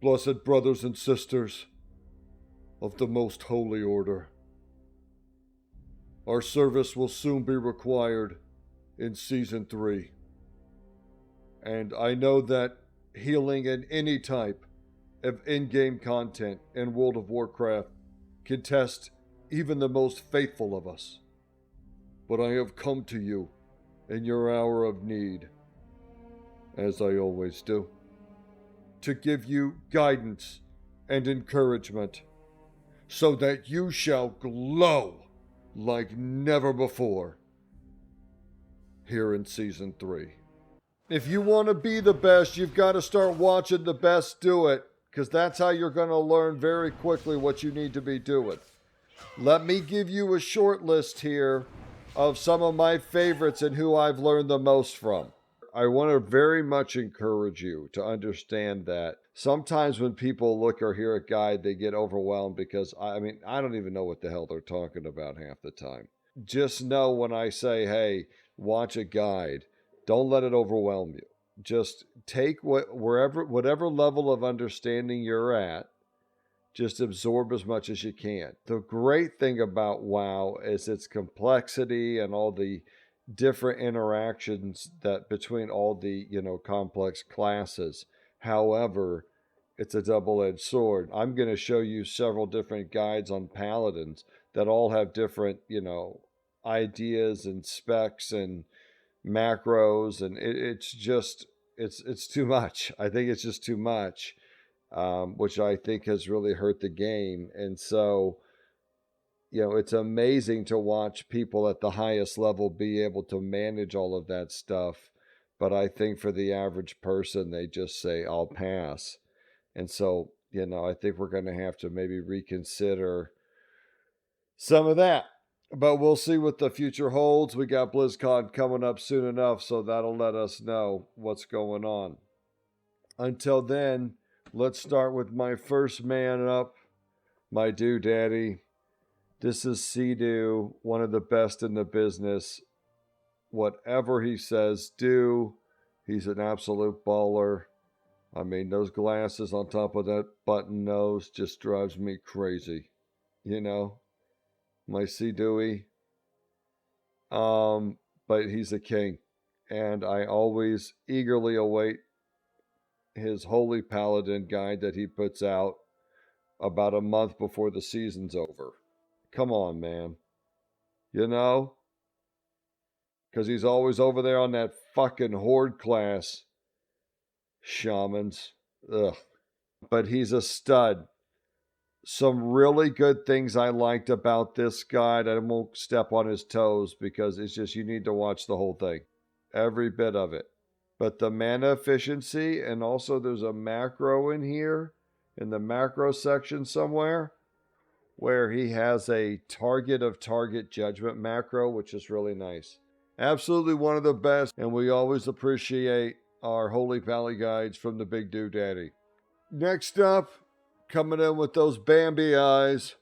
Blessed brothers and sisters of the most holy order, our service will soon be required in Season 3. And I know that healing in any type of in-game content in World of Warcraft can test even the most faithful of us. But I have come to you in your hour of need, as I always do, to give you guidance and encouragement so that you shall glow like never before here in Season 3. If you want to be the best, you've got to start watching the best do it, because that's how you're going to learn very quickly what you need to be doing. Let me give you a short list here of some of my favorites and who I've learned the most from. I want to very much encourage you to understand that sometimes when people look or hear a guide, they get overwhelmed because, I don't even know what the hell they're talking about half the time. Just know when I say, hey, watch a guide, don't let it overwhelm you. Just take whatever level of understanding you're at, just absorb as much as you can. The great thing about WoW is its complexity and all the different interactions that between all the, complex classes. However, it's a double-edged sword. I'm going to show you several different guides on Paladins that all have different, ideas and specs and macros, and it's too much. I think it's just too much, which I think has really hurt the game. And so, it's amazing to watch people at the highest level be able to manage all of that stuff. But I think for the average person, they just say, I'll pass. And so, I think we're going to have to maybe reconsider some of that. But we'll see what the future holds. We got BlizzCon coming up soon enough, so that'll let us know what's going on. Until then, let's start with my first man up, my daddy. This is Sea-Doo, one of the best in the business. Whatever he says, do. He's an absolute baller. Those glasses on top of that button nose just drives me crazy. My Sea-Dooey. But he's a king. And I always eagerly await his Holy Paladin guide that he puts out about a month before the season's over. Come on, man. Because he's always over there on that fucking Horde class. Shamans. Ugh. But he's a stud. Some really good things I liked about this guide. I won't step on his toes because it's just you need to watch the whole thing. Every bit of it. But the mana efficiency, and also there's a macro in here, in the macro section somewhere, where he has a target of target judgment macro, which is really nice. Absolutely one of the best, and we always appreciate our Holy Pally guides from the Big Daddy. Next up, coming in with those Bambi eyes,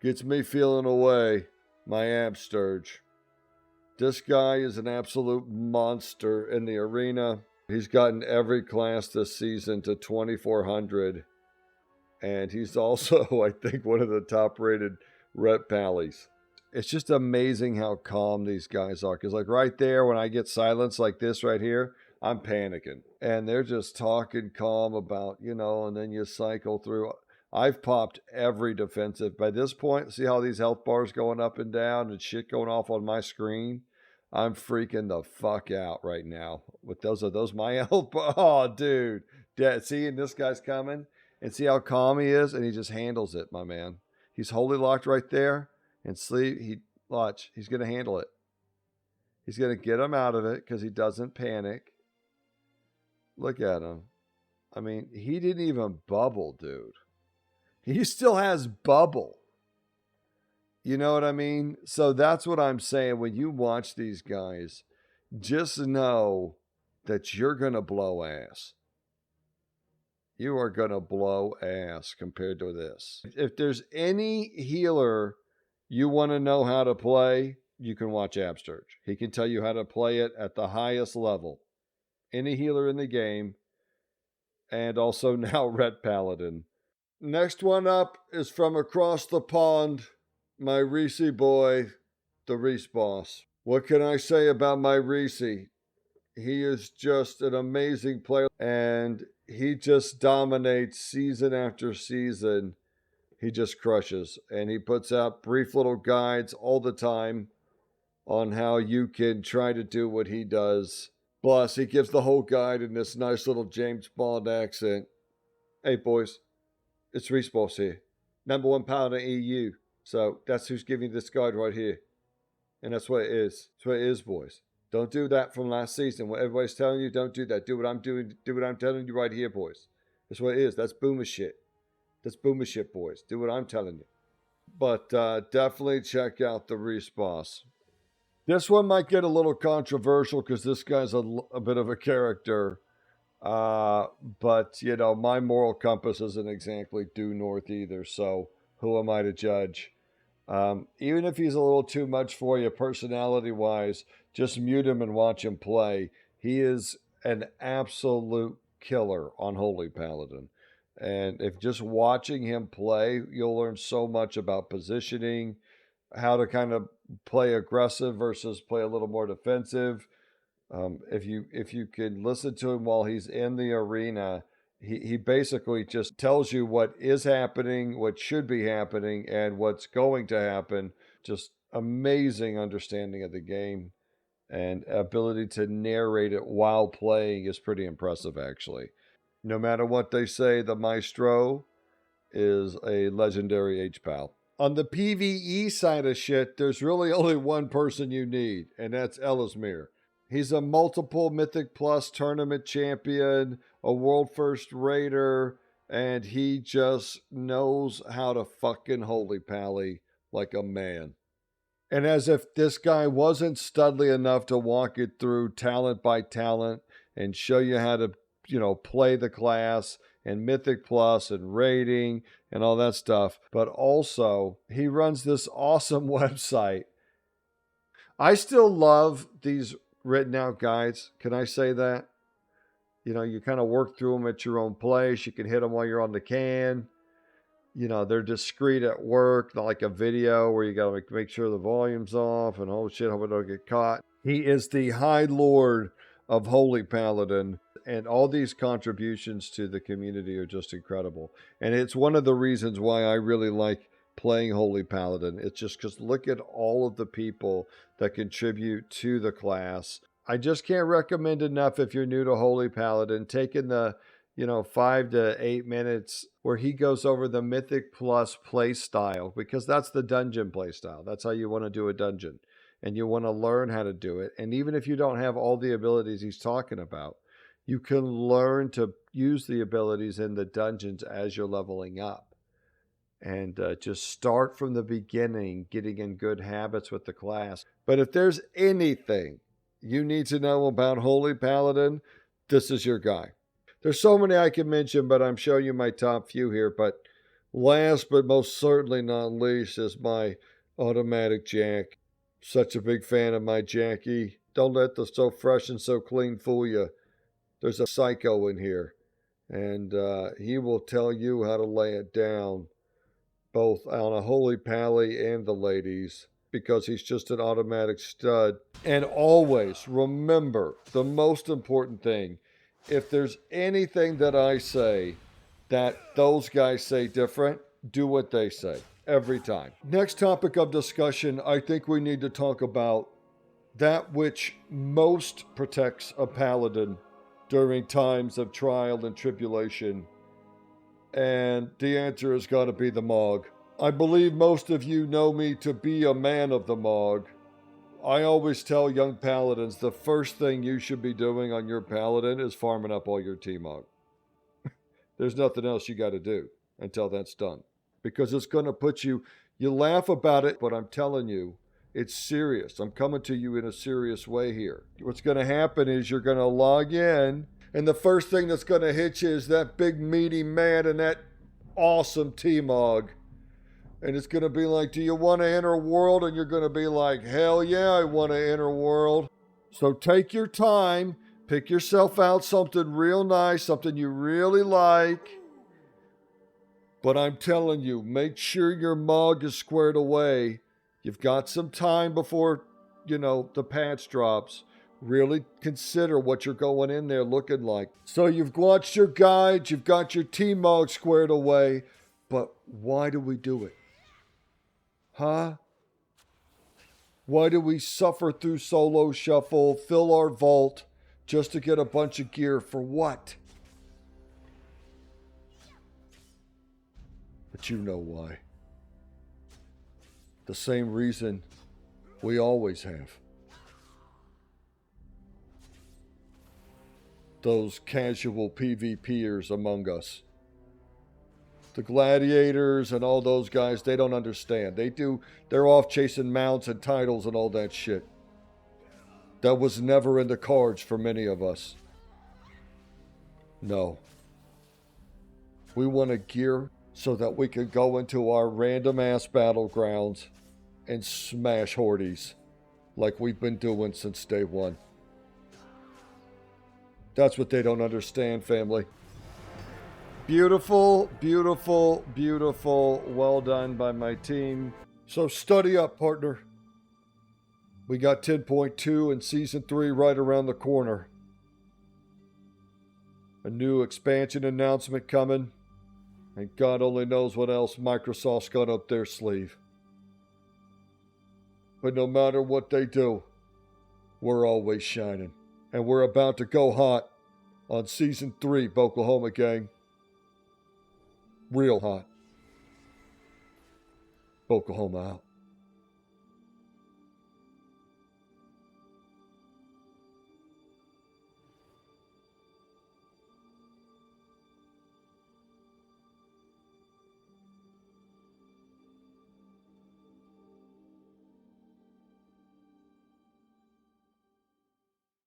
gets me feeling away, my Absturge. This guy is an absolute monster in the arena. He's gotten every class this season to 2,400. And he's also, I think, one of the top-rated rep pallies. It's just amazing how calm these guys are. Because, right there, when I get silence like this right here, I'm panicking. And they're just talking calm about, and then you cycle through. I've popped every defensive. By this point, see how these health bars going up and down and shit going off on my screen? I'm freaking the fuck out right now. With those, are those my health bars? Oh, dude. See, and this guy's coming. And see how calm he is? And he just handles it, my man. He's holy locked right there. And watch, he's going to handle it. He's going to get him out of it because he doesn't panic. Look at him. He didn't even bubble, dude. He still has bubble. You know what I mean? So that's what I'm saying. When you watch these guys, just know that you're going to blow ass. You are going to blow ass compared to this. If there's any healer you want to know how to play, you can watch Absturge. He can tell you how to play it at the highest level. Any healer in the game, and also now Red Paladin. Next one up is from across the pond, my Reece boy, the Reece boss. What can I say about my Reece? He is just an amazing player, and he just dominates season after season. He just crushes, and he puts out brief little guides all the time on how you can try to do what he does. Plus, he gives the whole guide in this nice little James Bond accent. Hey, boys, it's Reece Boss here, #1 Paladin EU. So that's who's giving you this guide right here. And that's what it is. That's what it is, boys. Don't do that from last season. What everybody's telling you, don't do that. Do what I'm doing. Do what I'm telling you right here, boys. That's what it is. That's boomer shit. That's boomer shit, boys. Do what I'm telling you. But definitely check out the Reece Boss. This one might get a little controversial because this guy's a bit of a character. But, you know, my moral compass isn't exactly due north either. So who am I to judge? Even if he's a little too much for you personality-wise, just mute him and watch him play. He is an absolute killer on Holy Paladin. And if just watching him play, you'll learn so much about positioning, how to kind of play aggressive versus play a little more defensive. If you can listen to him while he's in the arena, he basically just tells you what is happening, what should be happening, and what's going to happen. Just amazing understanding of the game, and ability to narrate it while playing is pretty impressive, actually. No matter what they say, the Maestro is a legendary HPal. On the PvE side of shit, there's really only one person you need, and that's Ellesmere. He's a multiple Mythic Plus tournament champion, a world first raider, and he just knows how to fucking holy pally like a man. And as if this guy wasn't studly enough to walk it through talent by talent and show you how to, you know, play the class and Mythic Plus and rating and all that stuff, but also he runs this awesome website. I still love these written out guides. Can I say that? You know, you kind of work through them at your own place. You can hit them while you're on the can. You know, they're discreet at work, not like a video where you got to make sure the volume's off and oh shit, hope I don't get caught. He is the Highlord of Holy Paladin, and all these contributions to the community are just incredible. And it's one of the reasons why I really like playing Holy Paladin. It's just because look at all of the people that contribute to the class. I just can't recommend enough if you're new to Holy Paladin, taking the 5 to 8 minutes where he goes over the Mythic Plus play style, because that's the dungeon play style. That's how you want to do a dungeon, and you want to learn how to do it. And even if you don't have all the abilities he's talking about, you can learn to use the abilities in the dungeons as you're leveling up. And just start from the beginning, getting in good habits with the class. But if there's anything you need to know about Holy Paladin, this is your guy. There's so many I can mention, but I'm showing you my top few here. But last but most certainly not least is my automatic Jack. Such a big fan of my Jackie. Don't let the so fresh and so clean fool you. There's a psycho in here, and he will tell you how to lay it down, both on a Holy Pally and the ladies, because he's just an automatic stud. And always remember the most important thing. If there's anything that I say that those guys say different, do what they say every time. Next topic of discussion, I think we need to talk about that which most protects a paladin during times of trial and tribulation. And the answer has got to be the Mog. I believe most of you know me to be a man of the Mog. I always tell young paladins the first thing you should be doing on your paladin is farming up all your T-Mog. There's nothing else you got to do until that's done. Because it's going to put you laugh about it, but I'm telling you, it's serious. I'm coming to you in a serious way here. What's going to happen is you're going to log in, and the first thing that's going to hit you is that big meaty man and that awesome T-Mog. And it's going to be like, do you want to enter world? And you're going to be like, hell yeah, I want to enter world. So take your time, Pick yourself out something real nice, something you really like. But I'm telling you, make sure your mug is squared away. You've got some time before, the patch drops. Really consider what you're going in there looking like. So you've watched your guides, you've got your team mug squared away, but why do we do it? Huh? Why do we suffer through solo shuffle, fill our vault, just to get a bunch of gear for what? But you know why. The same reason we always have. Those casual PvPers among us. The gladiators and all those guys, they don't understand. They're off chasing mounts and titles and all that shit. That was never in the cards for many of us. No. We want to gear so that we can go into our random ass battlegrounds and smash hordes like we've been doing since day one. That's what they don't understand, family. Beautiful, beautiful, beautiful. Well done by my team. So study up, partner. We got 10.2 and Season 3 right around the corner. A new expansion announcement coming. And God only knows what else Microsoft's got up their sleeve. But no matter what they do, we're always shining. And we're about to go hot on Season 3, Oklahoma gang. Real hot. Oklahoma out.